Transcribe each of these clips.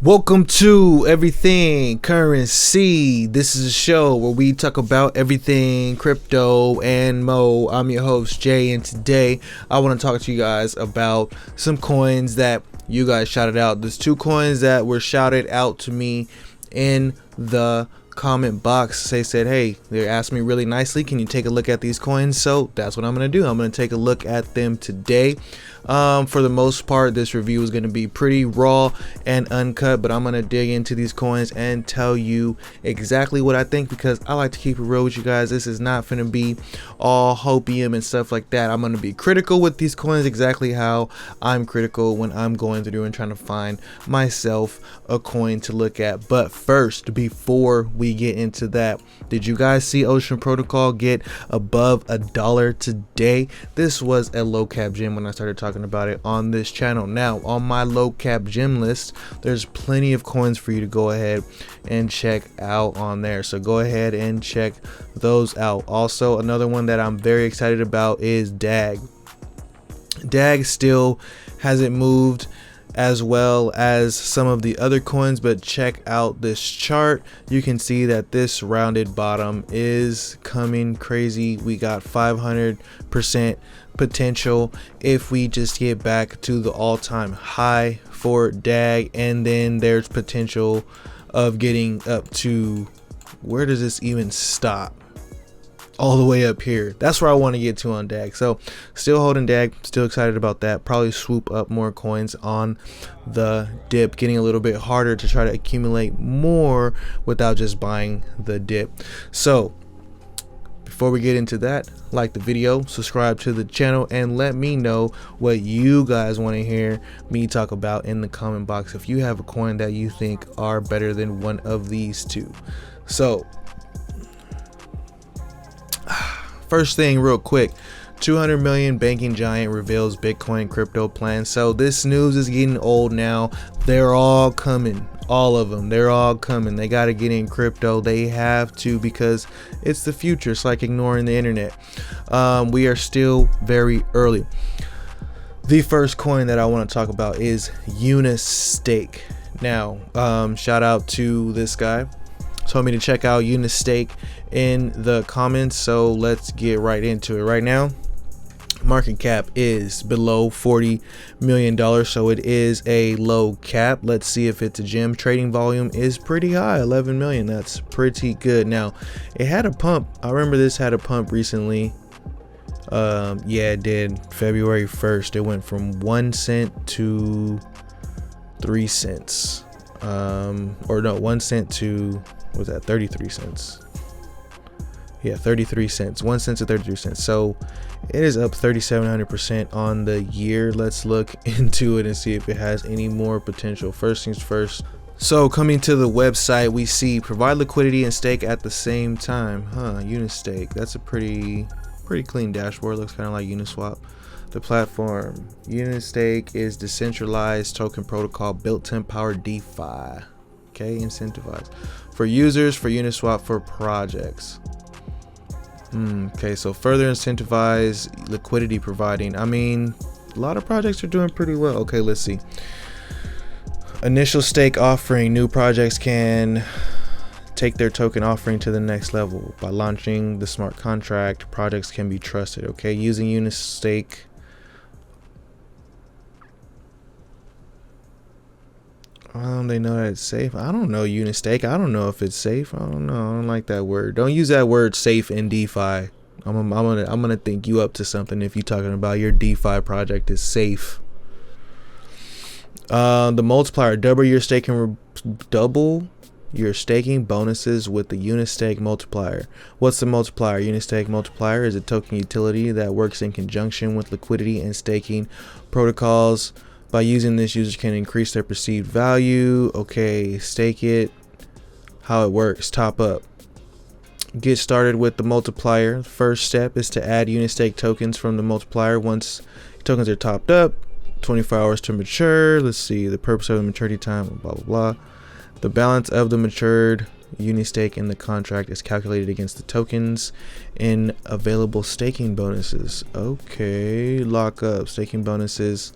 Welcome to Everything Currency. This is a show where we talk about everything crypto and mo. I'm your host Jay, and today I want to talk to you guys about some coins that you guys shouted out. There's two coins that were shouted out to me in the comment box. They said, hey, they asked me really nicely, can you take a look at these coins? So that's what I'm going to do. I'm going to take a look at them today. For the most part, this review is going to be pretty raw and uncut, but I'm going to dig into these coins and tell you exactly what I think, because I like to keep it real with you guys. This is not going to be all hopium and stuff like that. I'm going to be critical with these coins, exactly how I'm critical when I'm going through and trying to find myself a coin to look at. But first, before we get into that, did you guys see Ocean Protocol get above $1 today? This was a low cap gem when I started talking about it on this channel. Now on my low cap gem list, there's plenty of coins for you to go ahead and check out on there, so go ahead and check those out. Also, another one that I'm very excited about is DAG. DAG still hasn't moved as well as some of the other coins, but check out this chart. You can see that this rounded bottom is coming crazy. We got 500% potential if we just get back to the all-time high for DAG, and then there's potential of getting up to, where does this even stop? All the way up here. That's where I want to get to on DAG. So still holding DAG, still excited about that. Probably swoop up more coins on the dip, getting a little bit harder to try to accumulate more without just buying the dip. So before we get into that, like the video, subscribe to the channel, and let me know what you guys want to hear me talk about in the comment box if you have a coin that you think are better than one of these two. So first thing real quick, 200 million banking giant reveals Bitcoin crypto plan. So this news is getting old now. They're all coming, all of them. They're all coming. They got to get in crypto. They have to, because it's the future. It's like ignoring the internet. We are still very early. The first coin that I want to talk about is Unistake. Now, shout out to this guy. Told me to check out Unistake in the comments, so let's get right into it. Right now, market cap is below $40 million, so it is a low cap. Let's see if it's a gem. Trading volume is pretty high, 11 million. That's pretty good. Now, it had a pump. I remember this had a pump recently. Yeah, it did. February 1st, it went from 1 cent to 3 cents. Or no, 1 cent to, was that 33 cents? Yeah, 33 cents. 1 cent to 33 cents. So it is up 3,700% on the year. Let's look into it and see if it has any more potential. First things first. So coming to the website, we see provide liquidity and stake at the same time. Unistake. That's a pretty clean dashboard. Looks kind of like Uniswap. The platform, Unistake, is decentralized token protocol built to empower DeFi. Okay, incentivized for users, for Uniswap, for projects. Okay, so further incentivize liquidity providing. I mean, a lot of projects are doing pretty well. Okay, let's see. Initial stake offering. New projects can take their token offering to the next level by launching the smart contract. Projects can be trusted. Okay, using Unistake. They know that it's safe. I don't know Unistake. I don't know if it's safe. I don't know. I don't like that word. Don't use that word safe in DeFi. I'm gonna think you up to something if you're talking about your DeFi project is safe. The multiplier, double your staking bonuses with the Unistake multiplier. What's the multiplier? Unistake multiplier is a token utility that works in conjunction with liquidity and staking protocols. By using this, users can increase their perceived value. Okay, stake it. How it works, top up. Get started with the multiplier. First step is to add Unistake tokens from the multiplier. Once tokens are topped up, 24 hours to mature. Let's see, the purpose of the maturity time, blah, blah, blah. The balance of the matured Unistake in the contract is calculated against the tokens in available staking bonuses. Okay, lock up staking bonuses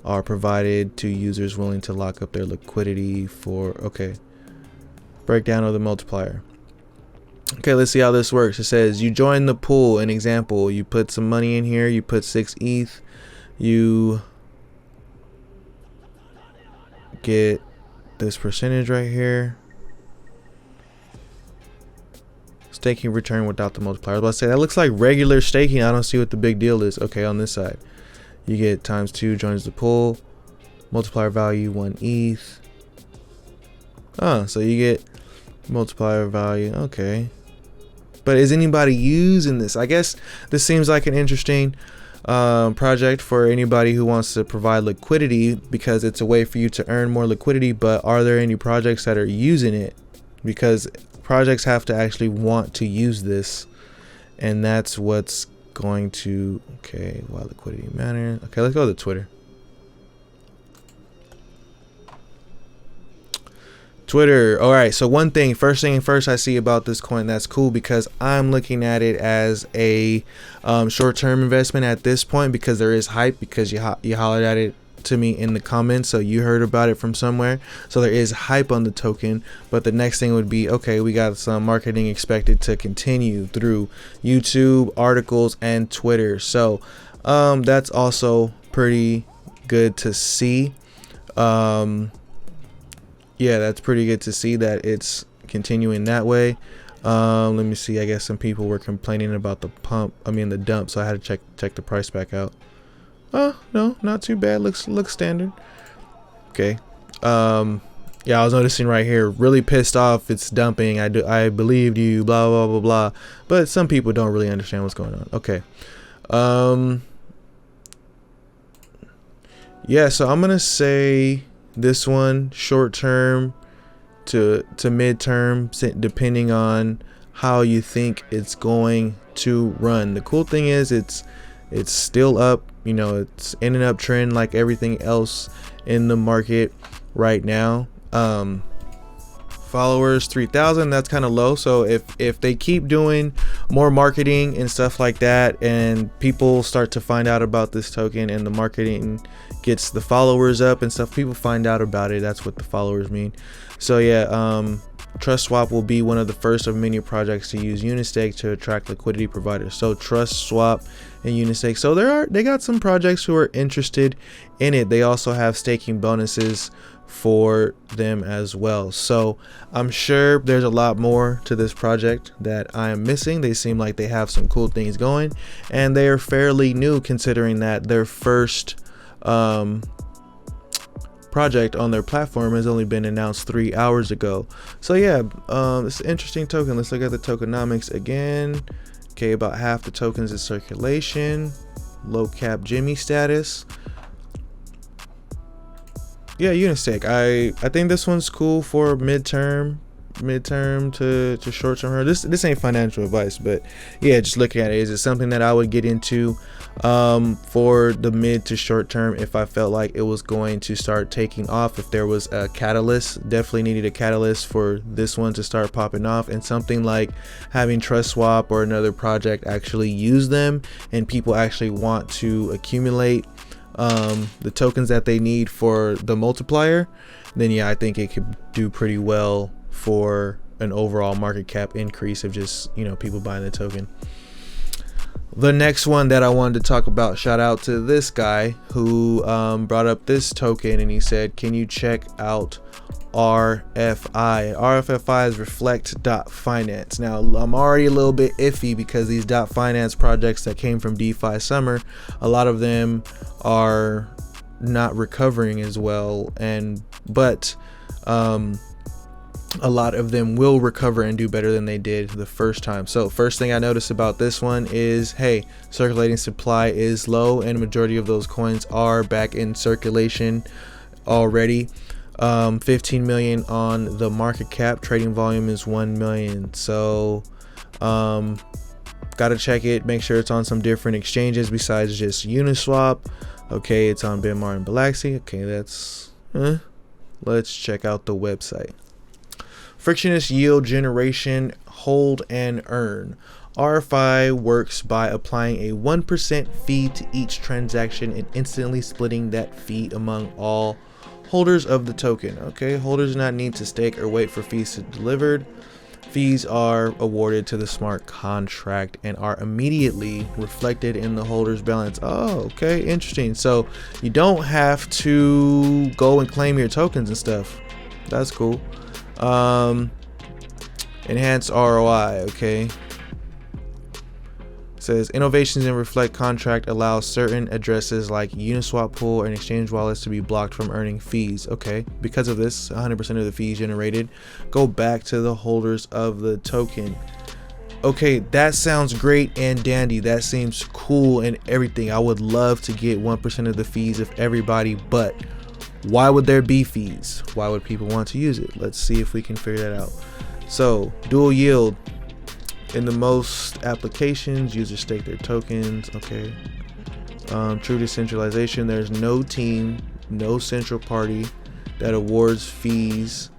are provided to users willing to lock up their liquidity for, okay, breakdown of the multiplier. Okay, let's see how this works. It says you join the pool. An example, you put some money in here, you put 6 ETH, you get this percentage right here. Staking return without the multiplier. I was about to say, that looks like regular staking. I don't see what the big deal is. Okay, on this side, you get ×2, joins the pool, multiplier value 1 ETH. So you get multiplier value. Okay, but is anybody using this? I guess this seems like an interesting project for anybody who wants to provide liquidity, because it's a way for you to earn more liquidity. But are there any projects that are using it? Because projects have to actually want to use this, and that's what's going to, okay, why liquidity matters. Okay, let's go to Twitter. All right, so first thing first I see about this coin that's cool, because I'm looking at it as a short-term investment at this point, because there is hype, because you hollered at it to me in the comments, so you heard about it from somewhere. So there is hype on the token, but the next thing would be, okay, we got some marketing expected to continue through YouTube, articles, and Twitter. So that's also pretty good to see. Yeah, that's pretty good to see that it's continuing that way. Let me see. I guess some people were complaining about the dump, so I had to check the price back out. Oh, no, not too bad. Looks standard. Okay. Yeah, I was noticing right here, really pissed off it's dumping. I believed you, blah blah blah blah. But some people don't really understand what's going on. Okay. Yeah, so I'm gonna say this one short term to midterm, depending on how you think it's going to run. The cool thing is it's still up. You know, it's in an uptrend like everything else in the market right now. Followers 3,000, that's kind of low. So if they keep doing more marketing and stuff like that, and people start to find out about this token, and the marketing gets the followers up and stuff, people find out about it. That's what the followers mean. So yeah, TrustSwap will be one of the first of many projects to use Unistake to attract liquidity providers. So TrustSwap and Unistake. So they got some projects who are interested in it. They also have staking bonuses for them as well. So I'm sure there's a lot more to this project that I am missing. They seem like they have some cool things going, and they are fairly new, considering that their first project on their platform has only been announced 3 hours ago. So yeah, it's an interesting token. Let's look at the tokenomics again. Okay, about half the tokens in circulation, low cap Jimmy status. Yeah, Unistake. I think this one's cool for midterm to short term. This ain't financial advice, but yeah, just looking at it, is it something that I would get into for the mid to short term if I felt like it was going to start taking off? If there was a catalyst, definitely needed a catalyst for this one to start popping off, and something like having TrustSwap or another project actually use them, and people actually want to accumulate the tokens that they need for the multiplier, then yeah, I think it could do pretty well for an overall market cap increase of just, you know, people buying the token. The next one that I wanted to talk about, shout out to this guy who brought up this token, and he said, can you check out RFI? RFI is Reflect.Finance. Now, I'm already a little bit iffy because these .finance projects that came from DeFi Summer, a lot of them are not recovering as well, but a lot of them will recover and do better than they did the first time. So first thing I noticed about this one is, hey, circulating supply is low, and majority of those coins are back in circulation already. 15 million on the market cap. Trading volume is 1 million. So gotta check it, make sure it's on some different exchanges besides just Uniswap. Okay, it's on Bitmax and Bilaxy. Okay, that's let's check out the website. Frictionless yield generation, hold and earn. RFI works by applying a 1% fee to each transaction and instantly splitting that fee among all holders of the token. Okay, holders do not need to stake or wait for fees to be delivered. Fees are awarded to the smart contract and are immediately reflected in the holder's balance. Oh, okay, interesting. So you don't have to go and claim your tokens and stuff. That's cool. Enhanced ROI. Okay. Says innovations in Reflect contract allow certain addresses like Uniswap pool and exchange wallets to be blocked from earning fees. Okay, because of this, 100% of the fees generated go back to the holders of the token. Okay, that sounds great and dandy. That seems cool and everything. I would love to get 1% of the fees of everybody, but why would there be fees? Why would people want to use it? Let's see if we can figure that out. So, dual yield. In the most applications, users stake their tokens. Okay. True decentralization. There's no team, no central party that awards fees.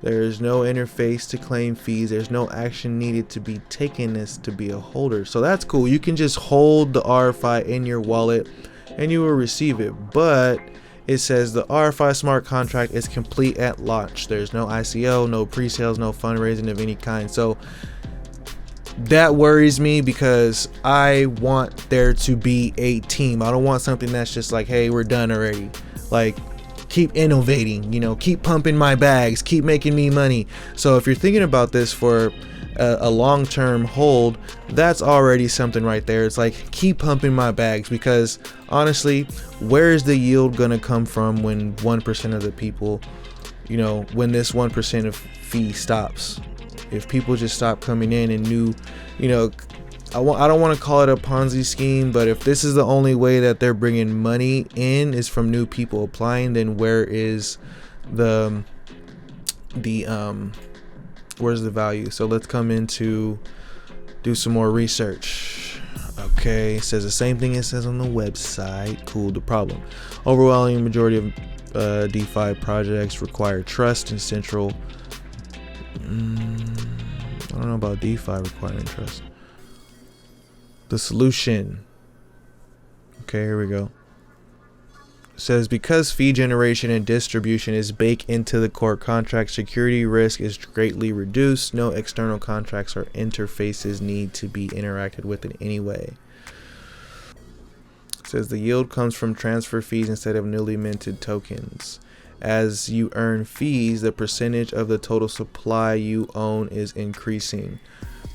There's no interface to claim fees. There's no action needed to be taken as to be a holder. So that's cool. You can just hold the RFI in your wallet and you will receive it. But it says the RFI smart contract is complete at launch. There's no ICO, no pre-sales, no fundraising of any kind. So that worries me because I want there to be a team. I don't want something that's just like, hey, we're done already. Like, keep innovating, you know, keep pumping my bags, keep making me money. So if you're thinking about this for a long-term hold, that's already something right there. It's like, keep pumping my bags, because honestly, where is the yield gonna come from when 1% of the people, you know, when this 1% of fee stops? If people just stop coming in and new, you know, I don't want to call it a Ponzi scheme, but if this is the only way that they're bringing money in is from new people applying, then where is the where's the value? So let's come into do some more research. Okay, it says the same thing it says on the website. Cool. The problem: overwhelming majority of DeFi projects require trust and central. I don't know about DeFi requiring trust. The solution. Okay, here we go. It says because fee generation and distribution is baked into the core contract, security risk is greatly reduced. No external contracts or interfaces need to be interacted with in any way. It says the yield comes from transfer fees instead of newly minted tokens. As you earn fees, the percentage of the total supply you own is increasing.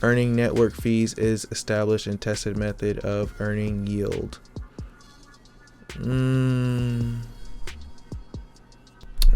Earning network fees is established and tested method of earning yield.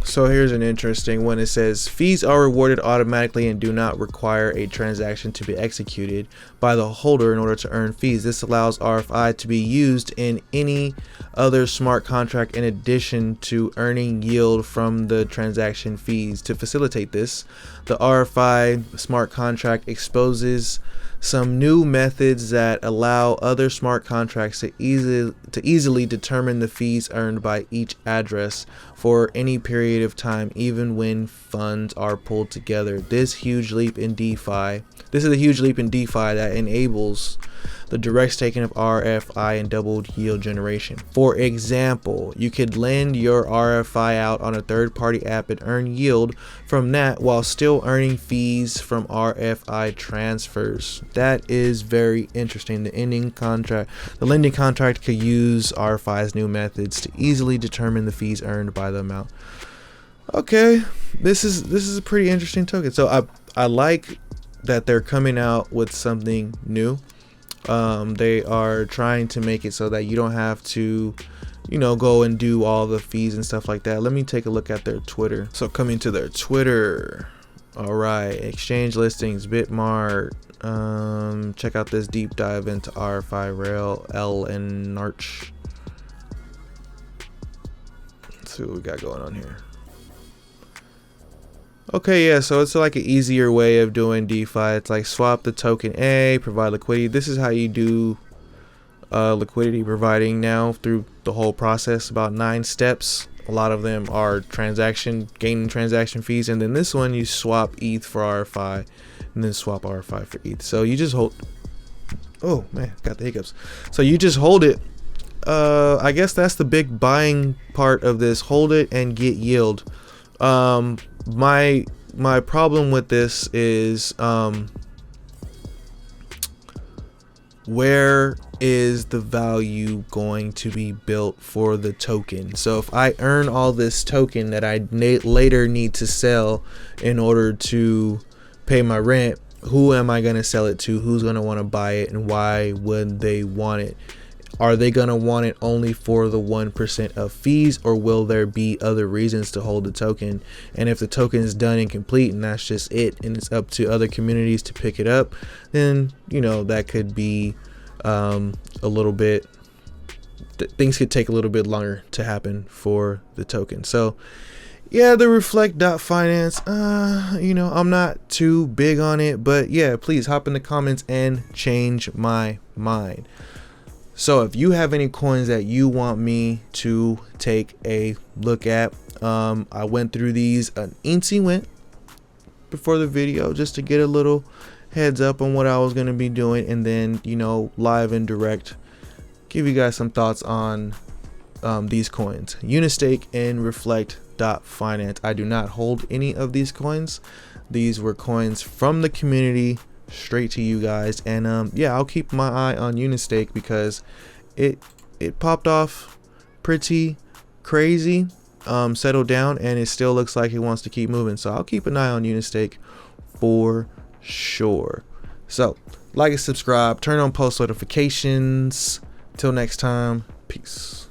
So here's an interesting one. It says fees are rewarded automatically and do not require a transaction to be executed by the holder in order to earn fees. This allows RFI to be used in any other smart contract in addition to earning yield from the transaction fees. To facilitate this, the RFI smart contract exposes some new methods that allow other smart contracts to easily determine the fees earned by each address for any period of time, even when funds are pulled together. This is a huge leap in DeFi that enables the direct staking of RFI and doubled yield generation. For example, you could lend your RFI out on a third-party app and earn yield from that while still earning fees from RFI transfers. That is very interesting. The lending contract could use RFI's new methods to easily determine the fees earned by the amount. Okay, this is a pretty interesting token. So I like that they're coming out with something new. They are trying to make it so that you don't have to, you know, go and do all the fees and stuff like that. Let me take a look at their Twitter. So coming to their Twitter. All right, exchange listings, Bitmart. Check out this deep dive into RFI, Rail, L, and Arch. Let's see what we got going on here. Okay, yeah, so it's like an easier way of doing DeFi. It's like swap the token A, provide liquidity. This is how you do liquidity providing now through the whole process, about 9 steps. A lot of them are gaining transaction fees, and then this one you swap ETH for RFI and then swap RFI for ETH. So you just hold Oh man, got the hiccups. So you just hold it. I guess that's the big buying part of this. Hold it and get yield. My problem with this is where is the value going to be built for the token? So if I earn all this token that I later need to sell in order to pay my rent, who am I going to sell it to? Who's going to want to buy it, and why would they want it? Are they going to want it only for the 1% of fees, or will there be other reasons to hold the token? And if the token is done and complete and that's just it, and it's up to other communities to pick it up, then, you know, that could be a little bit, things could take a little bit longer to happen for the token. So yeah, the Reflect.Finance, you know, I'm not too big on it, but yeah, please hop in the comments and change my mind. So if you have any coins that you want me to take a look at, I went through these an instant before the video just to get a little heads up on what I was going to be doing, and then, you know, live and direct give you guys some thoughts on these coins, Unistake and Reflect.Finance. I do not hold any of these coins. These were coins from the community straight to you guys, and yeah, I'll keep my eye on Unistake because it popped off pretty crazy, settled down, and it still looks like it wants to keep moving. So I'll keep an eye on Unistake for sure. So like and subscribe, turn on post notifications. Till next time, peace.